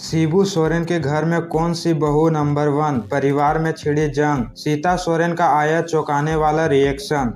शिबू सोरेन के घर में कौन सी बहू नंबर 1, परिवार में छिड़ी जंग, सीता सोरेन का आया चौंकाने वाला रिएक्शन।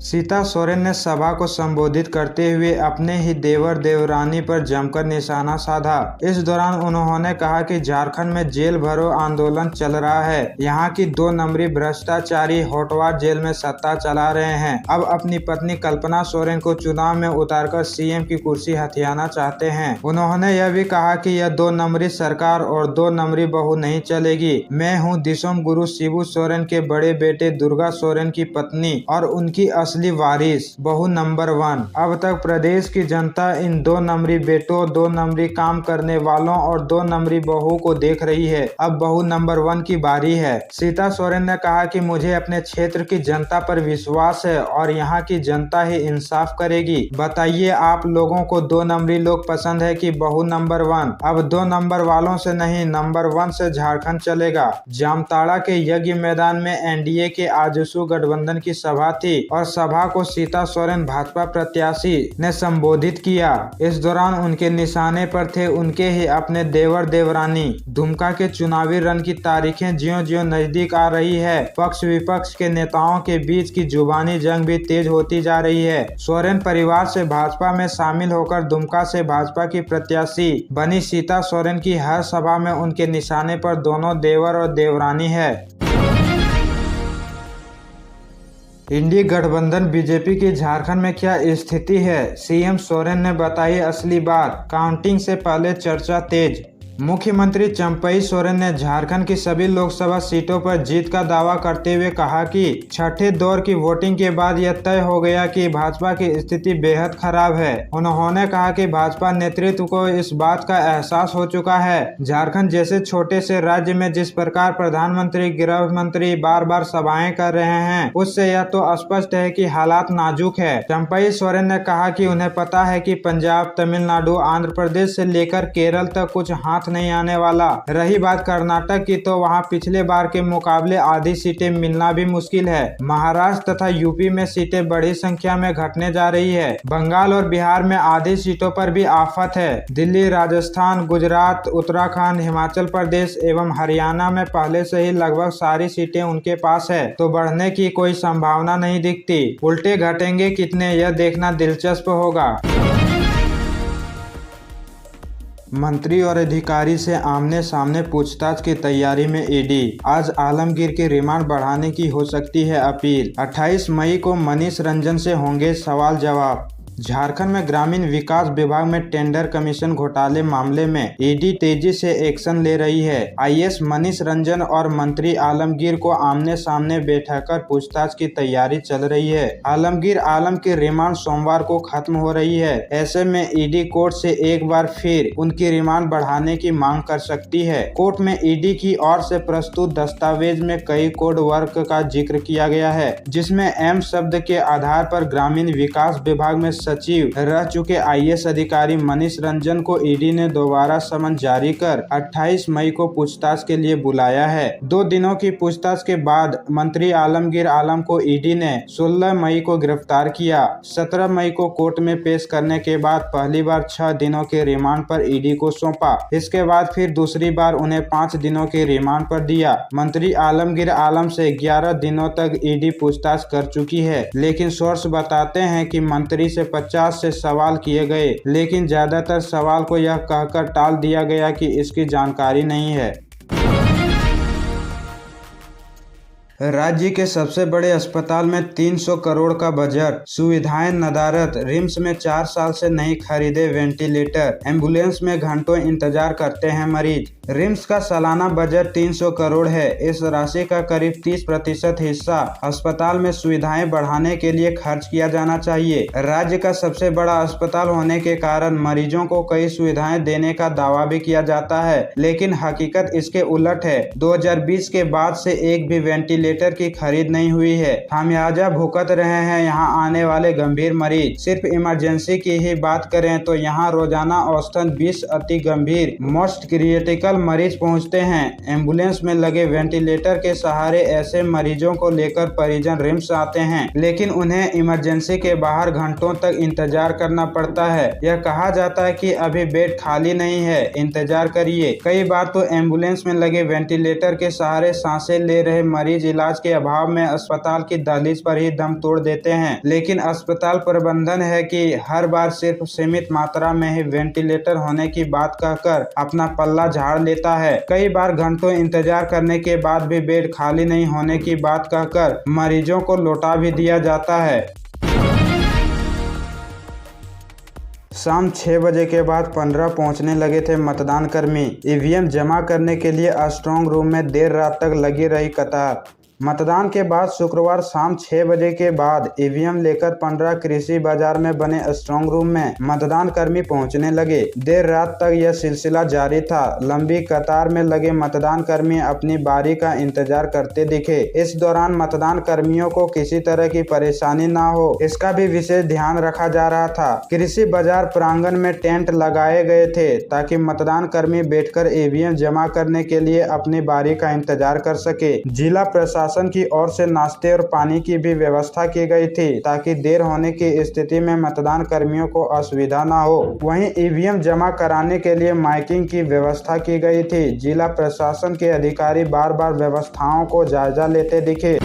सीता सोरेन ने सभा को संबोधित करते हुए अपने ही देवर देवरानी पर जमकर निशाना साधा। इस दौरान उन्होंने कहा कि झारखंड में जेल भरो आंदोलन चल रहा है। यहाँ की 2 नंबरी भ्रष्टाचारी होटवार जेल में सत्ता चला रहे हैं। अब अपनी पत्नी कल्पना सोरेन को चुनाव में उतारकर सीएम की कुर्सी हथियाना चाहते हैं। उन्होंने यह भी कहा कि यह 2 नंबरी सरकार और 2 नंबरी बहू नहीं चलेगी। मैं हूँ दिसोम गुरु शिबू सोरेन के बड़े बेटे दुर्गा सोरेन की पत्नी और उनकी असली वारिस, बहू नंबर 1। अब तक प्रदेश की जनता इन 2 नंबरी बेटों, 2 नंबरी काम करने वालों और 2 नंबरी बहू को देख रही है। अब बहू नंबर 1 की बारी है। सीता सोरेन ने कहा कि मुझे अपने क्षेत्र की जनता पर विश्वास है और यहाँ की जनता ही इंसाफ करेगी। बताइए आप लोगों को 2 नंबरी लोग पसंद है कि बहू नंबर 1? अब 2 नंबर वालों से नहीं, नंबर 1 से झारखंड चलेगा। जामताड़ा के यज्ञ मैदान में एनडीए के आजसू गठबंधन की सभा थी और सभा को सीता सोरेन भाजपा प्रत्याशी ने संबोधित किया। इस दौरान उनके निशाने पर थे उनके ही अपने देवर देवरानी। दुमका के चुनावी रण की तारीखें ज्यों-ज्यों नजदीक आ रही है, पक्ष विपक्ष के नेताओं के बीच की जुबानी जंग भी तेज होती जा रही है। सोरेन परिवार से भाजपा में शामिल होकर दुमका से भाजपा की प्रत्याशी बनी सीता सोरेन की हर सभा में उनके निशाने पर दोनों देवर और देवरानी है। इंडी गठबंधन बीजेपी की झारखंड में क्या स्थिति है? सीएम सोरेन ने बताई असली बात। काउंटिंग से पहले चर्चा तेज। मुख्यमंत्री चंपई सोरेन ने झारखंड की सभी लोकसभा सीटों पर जीत का दावा करते हुए कहा कि छठे दौर की वोटिंग के बाद यह तय हो गया कि भाजपा की स्थिति बेहद खराब है। उन्होंने कहा कि भाजपा नेतृत्व को इस बात का एहसास हो चुका है। झारखंड जैसे छोटे से राज्य में जिस प्रकार प्रधानमंत्री, गृह मंत्री बार बार सभाएं कर रहे हैं, उससे यह तो स्पष्ट है कि हालात नाजुक है। चंपई सोरेन ने कहा कि उन्हें पता है कि पंजाब, तमिलनाडु, आंध्र प्रदेश से लेकर केरल तक कुछ हाथ नहीं आने वाला। रही बात कर्नाटक की, तो वहां पिछले बार के मुकाबले आधी सीटें मिलना भी मुश्किल है। महाराष्ट्र तथा यूपी में सीटें बड़ी संख्या में घटने जा रही है। बंगाल और बिहार में आधी सीटों पर भी आफत है। दिल्ली, राजस्थान, गुजरात, उत्तराखंड, हिमाचल प्रदेश एवं हरियाणा में पहले से ही लगभग सारी सीटें उनके पास है, तो बढ़ने की कोई संभावना नहीं दिखती। उल्टे घटेंगे कितने, यह देखना दिलचस्प होगा। मंत्री और अधिकारी से आमने सामने पूछताछ की तैयारी में ईडी। आज आलमगीर के रिमांड बढ़ाने की हो सकती है अपील। 28 मई को मनीष रंजन से होंगे सवाल जवाब। झारखंड में ग्रामीण विकास विभाग में टेंडर कमीशन घोटाले मामले में ईडी तेजी से एक्शन ले रही है। आईएएस मनीष रंजन और मंत्री आलमगीर को आमने सामने बैठाकर पूछताछ की तैयारी चल रही है। आलमगीर आलम की रिमांड सोमवार को खत्म हो रही है। ऐसे में ईडी कोर्ट से एक बार फिर उनकी रिमांड बढ़ाने की मांग कर सकती है। कोर्ट में ईडी की ओर से प्रस्तुत दस्तावेज में कई कोड वर्क का जिक्र किया गया है, जिसमें एम शब्द के आधार पर ग्रामीण विकास विभाग में सचिव रह चुके आईएएस अधिकारी मनीष रंजन को ईडी ने दोबारा समन जारी कर 28 मई को पूछताछ के लिए बुलाया है। 2 दिनों की पूछताछ के बाद मंत्री आलमगीर आलम को ईडी ने 16 मई को गिरफ्तार किया। 17 मई को कोर्ट में पेश करने के बाद पहली बार 6 दिनों के रिमांड पर ईडी को सौंपा। इसके बाद फिर दूसरी बार उन्हें 5 दिनों के रिमांड पर दिया। मंत्री आलमगीर आलम से 11 दिनों तक ईडी पूछताछ कर चुकी है, लेकिन सोर्स बताते हैं कि मंत्री से 50 से सवाल किए गए, लेकिन ज्यादातर सवाल को यह कहकर टाल दिया गया कि इसकी जानकारी नहीं है। राज्य के सबसे बड़े अस्पताल में 300 करोड़ का बजट, सुविधाएं नदारद। रिम्स में 4 साल से नहीं खरीदे वेंटिलेटर, एम्बुलेंस में घंटों इंतजार करते हैं मरीज। रिम्स का सालाना बजट 300 करोड़ है। इस राशि का करीब 30% हिस्सा अस्पताल में सुविधाएं बढ़ाने के लिए खर्च किया जाना चाहिए। राज्य का सबसे बड़ा अस्पताल होने के कारण मरीजों को कई सुविधाएं देने का दावा भी किया जाता है, लेकिन हकीकत इसके उलट है। 2020 के बाद से एक भी वेंटिलेटर की खरीद नहीं हुई है। खामियाजा भुगत रहे हैं यहाँ आने वाले गंभीर मरीज। सिर्फ इमरजेंसी की ही बात करें तो यहाँ रोजाना औसतन 20 अति गंभीर मोस्ट क्रिटिकल मरीज पहुंचते हैं। एम्बुलेंस में लगे वेंटिलेटर के सहारे ऐसे मरीजों को लेकर परिजन रिम्स आते हैं, लेकिन उन्हें इमरजेंसी के बाहर घंटों तक इंतजार करना पड़ता है। यह कहा जाता है कि अभी बेड खाली नहीं है, इंतजार करिए। कई बार तो एम्बुलेंस में लगे वेंटिलेटर के सहारे सांसें ले रहे मरीज इलाज के अभाव में अस्पताल की दहलीज पर ही दम तोड़ देते हैं, लेकिन अस्पताल प्रबंधन है कि हर बार सिर्फ सीमित मात्रा में ही वेंटिलेटर होने की बात कहकर अपना पल्ला झाड़ लेता है। कई बार घंटों इंतजार करने के बाद भी बेड खाली नहीं होने की बात कहकर मरीजों को लौटा भी दिया जाता है। शाम 6 बजे के बाद 15 पहुंचने लगे थे मतदान कर्मी। ईवीएम जमा करने के लिए स्ट्रांग रूम में देर रात तक लगी रही कतार। मतदान के बाद शुक्रवार शाम 6 बजे के बाद ईवीएम लेकर 15 कृषि बाजार में बने स्ट्रांग रूम में मतदान कर्मी पहुंचने लगे। देर रात तक यह सिलसिला जारी था। लंबी कतार में लगे मतदान कर्मी अपनी बारी का इंतजार करते दिखे। इस दौरान मतदान कर्मियों को किसी तरह की परेशानी न हो, इसका भी विशेष ध्यान रखा जा रहा था। कृषि बाजार प्रांगण में टेंट लगाए गए थे ताकि मतदान कर्मी बैठकर ईवीएम जमा करने के लिए अपनी बारी का इंतजार कर सके। जिला प्रशासन की ओर से नाश्ते और पानी की भी व्यवस्था की गई थी ताकि देर होने की स्थिति में मतदान कर्मियों को असुविधा न हो। वहीं ईवीएम जमा कराने के लिए माइकिंग की व्यवस्था की गई थी। जिला प्रशासन के अधिकारी बार बार व्यवस्थाओं को जायजा लेते दिखे।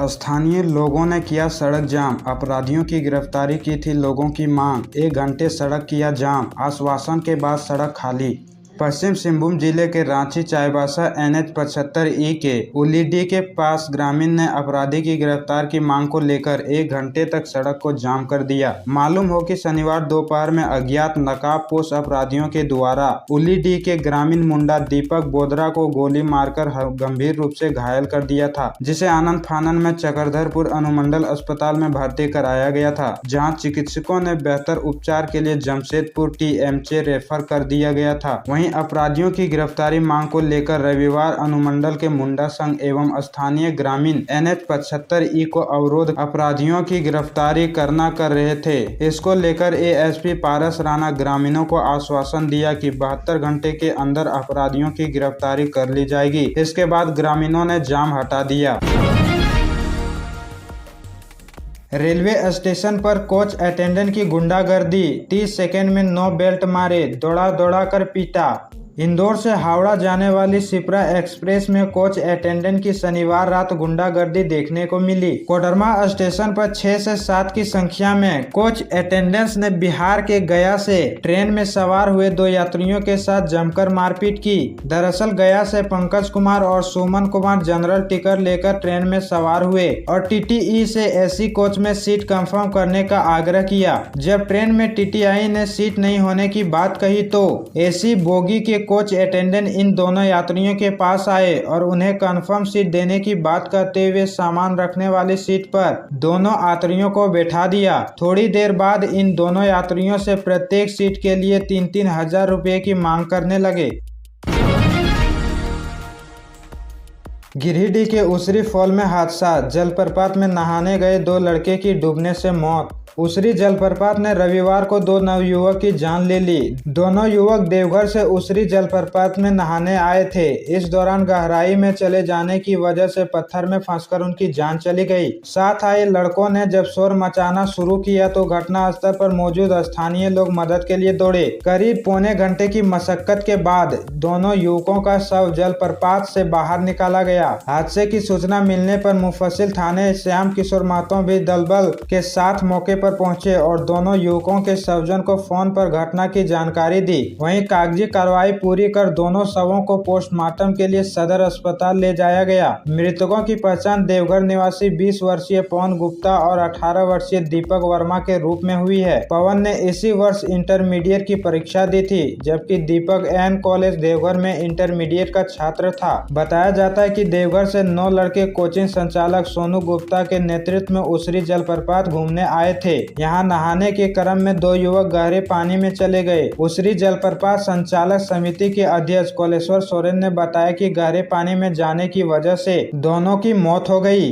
स्थानीय लोगों ने किया सड़क जाम, अपराधियों की गिरफ्तारी की थी लोगों की मांग। 1 घंटे सड़क किया जाम, आश्वासन के बाद सड़क खाली। पश्चिम सिंहभूम जिले के रांची चाईबासा NH 75E के उलीडी के पास ग्रामीण ने अपराधी की गिरफ्तार की मांग को लेकर 1 घंटे तक सड़क को जाम कर दिया। मालूम हो कि शनिवार दोपहर में अज्ञात नकाबपोश अपराधियों के द्वारा उलीडी के ग्रामीण मुंडा दीपक बोदरा को गोली मारकर गंभीर रूप से घायल कर दिया था, जिसे आनंद फानन में चक्रधरपुर अनुमंडल अस्पताल में भर्ती कराया गया था, जहाँ चिकित्सकों ने बेहतर उपचार के लिए जमशेदपुर TMJ रेफर कर दिया गया था। वहीं अपराधियों की गिरफ्तारी मांग को लेकर रविवार अनुमंडल के मुंडा संघ एवं स्थानीय ग्रामीण NH 75E को अवरोध अपराधियों की गिरफ्तारी करना कर रहे थे। इसको लेकर ASP पारस राणा ग्रामीणों को आश्वासन दिया कि 72 घंटे के अंदर अपराधियों की गिरफ्तारी कर ली जाएगी। इसके बाद ग्रामीणों ने जाम हटा दिया। रेलवे स्टेशन पर कोच अटेंडेंट की गुंडागर्दी, 30 सेकंड में 9 बेल्ट मारे, दौड़ा दौड़ा कर पीटा। इंदौर से हावड़ा जाने वाली शिप्रा एक्सप्रेस में कोच अटेंडेंट की शनिवार रात गुंडागर्दी देखने को मिली। कोडरमा स्टेशन पर 6 से 7 की संख्या में कोच अटेंडेंट्स ने बिहार के गया से ट्रेन में सवार हुए 2 यात्रियों के साथ जमकर मारपीट की। दरअसल गया से पंकज कुमार और सुमन कुमार जनरल टिकट लेकर ट्रेन में सवार हुए और TTE से AC कोच में सीट कंफर्म करने का आग्रह किया। जब ट्रेन में TTI ने सीट नहीं होने की बात कही तो AC बोगी के कोच अटेंडेंट इन दोनों यात्रियों के पास आए और उन्हें कंफर्म सीट देने की बात करते हुए सामान रखने वाली सीट पर दोनों यात्रियों को बैठा दिया। थोड़ी देर बाद इन दोनों यात्रियों से प्रत्येक सीट के लिए 3-3 हजार रुपए की मांग करने लगे। गिरिडीह के उसरी फॉल में हादसा, जलप्रपात में नहाने गए 2 लड़के की डूबने से मौत। उसरी जलप्रपात ने रविवार को 2 नवयुवक की जान ले ली। दोनों युवक देवघर से उसरी जलप्रपात में नहाने आए थे। इस दौरान गहराई में चले जाने की वजह से पत्थर में फंसकर उनकी जान चली गई। साथ आए लड़कों ने जब शोर मचाना शुरू किया तो घटनास्थल पर मौजूद स्थानीय लोग मदद के लिए दौड़े। करीब पौने घंटे की मशक्कत के बाद दोनों युवकों का शव जलप्रपात से बाहर निकाला गया। हादसे की सूचना मिलने पर मुफस्सिल थाने श्याम किशोर महतो भी दलबल के साथ मौके पर पहुंचे और दोनों युवकों के स्वजन को फोन पर घटना की जानकारी दी। वहीं कागजी कार्रवाई पूरी कर दोनों शवों को पोस्टमार्टम के लिए सदर अस्पताल ले जाया गया। मृतकों की पहचान देवघर निवासी 20 वर्षीय पवन गुप्ता और 18 वर्षीय दीपक वर्मा के रूप में हुई है। पवन ने इसी वर्ष इंटरमीडिएट की परीक्षा दी थी, जबकि दीपक एन कॉलेज देवघर में इंटरमीडिएट का छात्र था। बताया जाता है कि देवघर से 9 लड़के कोचिंग संचालक सोनू गुप्ता के नेतृत्व में उसरी जलप्रपात घूमने आए थे। यहाँ नहाने के क्रम में 2 युवक गहरे पानी में चले गए। उसरी जलप्रपात संचालक समिति के अध्यक्ष कोलेश्वर सोरेन ने बताया कि गहरे पानी में जाने की वजह से दोनों की मौत हो गई।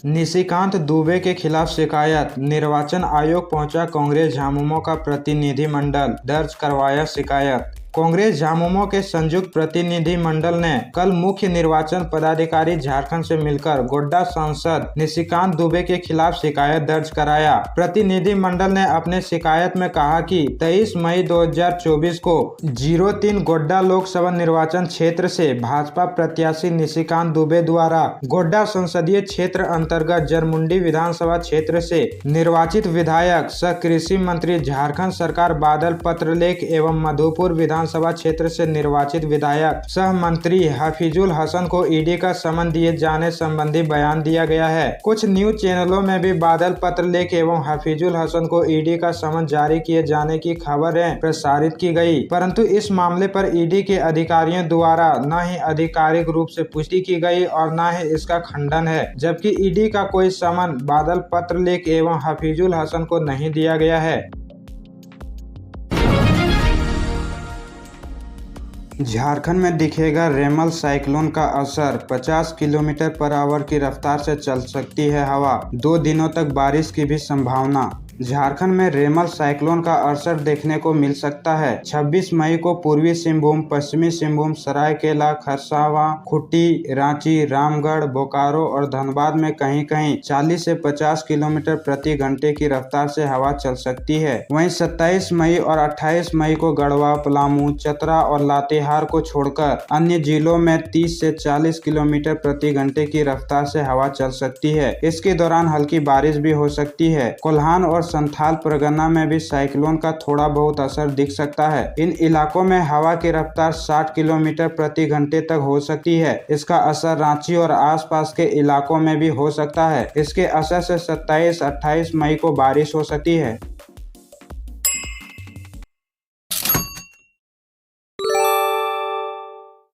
निशिकांत दुबे के खिलाफ शिकायत, निर्वाचन आयोग पहुंचा कांग्रेस झामुमो का प्रतिनिधिमंडल, दर्ज करवाया शिकायत। कांग्रेस झामुमो के संयुक्त प्रतिनिधिमंडल ने कल मुख्य निर्वाचन पदाधिकारी झारखंड से मिलकर गोड्डा सांसद निशिकांत दुबे के खिलाफ शिकायत दर्ज कराया। प्रतिनिधिमंडल ने अपने शिकायत में कहा कि 23 मई 2024 को 03 गोड्डा लोकसभा निर्वाचन क्षेत्र से भाजपा प्रत्याशी निशिकांत दुबे द्वारा गोड्डा संसदीय क्षेत्र अंतर्गत जरमुंडी विधानसभा क्षेत्र से निर्वाचित विधायक सह कृषि मंत्री झारखंड सरकार बादल पत्रलेख एवं मधुपुर विधानसभा क्षेत्र से निर्वाचित विधायक सह मंत्री हफीजुल हसन को ईडी का समन दिए जाने संबंधी बयान दिया गया है। कुछ न्यूज चैनलों में भी बादल पत्रलेख एवं हफीजुल हसन को ईडी का समन जारी किए जाने की खबरें प्रसारित की गई, परंतु इस मामले पर ईडी के अधिकारियों द्वारा न ही आधिकारिक रूप से पुष्टि की गई और न ही इसका खंडन है, जबकि ईडी का कोई समन बादल पत्रलेख एवं हफीजुल हसन को नहीं दिया गया है। झारखंड में दिखेगा रेमल साइक्लोन का असर, 50 किलोमीटर पर आवर की रफ्तार से चल सकती है हवा, 2 दिनों तक बारिश की भी संभावना। झारखंड में रेमल साइक्लोन का असर देखने को मिल सकता है। 26 मई को पूर्वी सिंहभूम, पश्चिमी सिंहभूम, सरायकेला, खरसावां, खूंटी, रांची, रामगढ़, बोकारो और धनबाद में कहीं कहीं 40 से 50 किलोमीटर प्रति घंटे की रफ्तार से हवा चल सकती है। वहीं 27 मई और 28 मई को गढ़वा, पलामू, चतरा और लातेहार को छोड़कर अन्य जिलों में 30 से 40 किलोमीटर प्रति घंटे की रफ्तार से हवा चल सकती है। इसके दौरान हल्की बारिश भी हो सकती है। कोल्हान और संथाल परगना में भी साइक्लोन का थोड़ा बहुत असर दिख सकता है। इन इलाकों में हवा की रफ्तार 60 किलोमीटर प्रति घंटे तक हो सकती है। इसका असर रांची और आसपास के इलाकों में भी हो सकता है। इसके असर से 27-28 मई को बारिश हो सकती है।